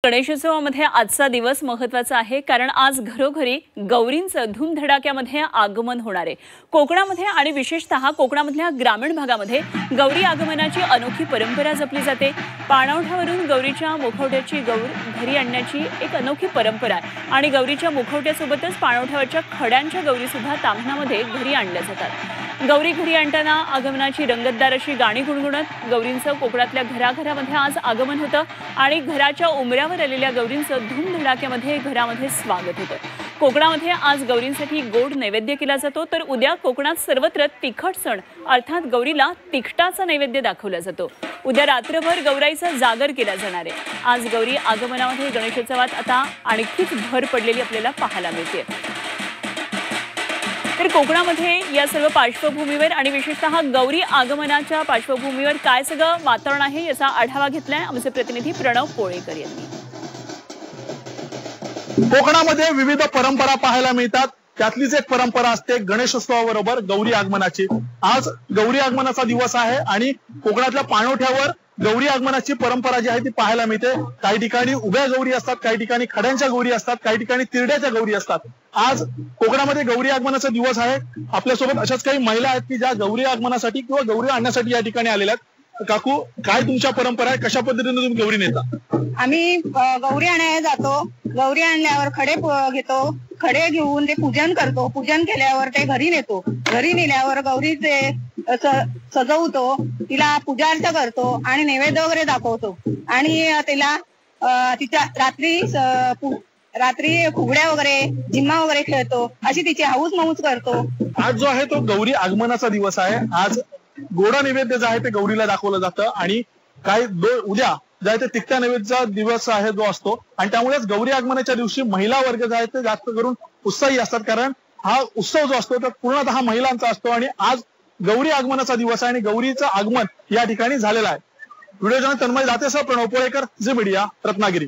गणेशोत्सवामध्ये आजचा दिवस महत्त्वाचा आहे, कारण आज घरोघरी गौरींचं धूमधडाक्यामध्ये आगमन होणार आहे। कोकणामध्ये आणि विशेषतः कोकणामधल्या ग्रामीण भागामध्ये गौरी आगमनाची अनोखी परंपरा जपली जाते। पाणवठ्यावरून गौरीच्या मुखवट्याची गौर घरी आणण्याची एक अनोखी परंपरा आहे आणि गौरीच्या मुखवट्यासोबतच पाणवठ्यावरच्या खड्यांच्या गौरी सुद्धा ताम्हनामध्ये घरी आणल्या जातात। गौरी घरी आणताना आगमनाची रंगतदार अशी गाणी गुणगुणत गौरींचं कोकणातल्या घराघरामध्ये आज आगमन होतं आणि घराच्या उंबऱ्यावर आलेल्या गौरींचं धूमधडाक्यामध्ये घरामध्ये स्वागत होतं। कोकणामध्ये आज गौरींसाठी गोड नैवेद्य केला जातो, तर उद्या कोकणात सर्वत्र तिखट सण अर्थात गौरीला तिखटाचा नैवेद्य दाखवला जातो। उद्या रात्रभर गौराईचा जागर केला जाणार आहे। आज गौरी आगमनामध्ये गणेशोत्सवात आता आणखीच भर पडलेली आपल्याला पाहायला मिळते। तर कोकणामध्ये या सर्व पार्श्वभूमीवर आणि विशेषतः गौरी आगमनाच्या पार्श्वभूमीवर काय सगळं वातावरण आहे याचा आढावा घेतलाय आमचे प्रतिनिधी प्रणव पोळेकर यांनी। कोकणामध्ये विविध परंपरा पाहायला मिळतात, त्यातलीच एक परंपरा असते गणेशोत्सवाबरोबर गौरी आगमनाची। आज गौरी आगमनाचा दिवस आहे आणि कोकणातल्या पाणवठ्यावर गौरी आगमनाची परंपरा जी आहे ती पाहायला मिळते। काही ठिकाणी उभ्या गौरी असतात, काही ठिकाणी खड्यांच्या गौरी असतात, काही ठिकाणी तिरड्याच्या गौरी असतात। आज कोकणामध्ये गौरी आगमनाचा दिवस आहे। आपल्यासोबत अशाच काही महिला आहेत की ज्या गौरी आगमनासाठी किंवा गौरी आणण्यासाठी या ठिकाणी आलेल्या आहेत। काकू, काय तुमच्या परंपरा आहे, कशा पद्धतीने तुम्ही गौरी नेता? आम्ही गौरी आणायला जातो, गौरी आणल्यावर खडे घेतो, खडे घेऊन ते पूजन करतो, पूजन केल्यावर ते घरी नेतो, घरी नेल्यावर गौरीचे सजवतो, तिला पूजा अर्चा करतो आणि नैवेद्य वगैरे दाखवतो आणि तिला तिच्या रात्री फुगड्या वगैरे झिम्मा वगैरे खेळतो, अशी तिची हाऊस माऊस करतो। आज जो आहे तो गौरी आगमनाचा दिवस आहे। आज गोडा नैवेद्य जे आहे ते गौरीला दाखवलं जातं आणि उद्या जे आहे ते तिखटा नैवेद्याचा दिवस आहे जो असतो आणि त्यामुळेच गौरी आगमनाच्या दिवशी महिला वर्ग जे आहे ते जास्त करून उत्साही असतात, कारण हा उत्सव जो असतो तो पूर्णतः महिलांचा असतो आणि आज गौरी आगमनाचा दिवस आहे आणि गौरीचं आगमन या ठिकाणी झालेलं आहे। व्हिडिओ जर्नलिस्ट तन्मय दातेसह प्रणव पोळेकर, झी मीडिया, रत्नागिरी।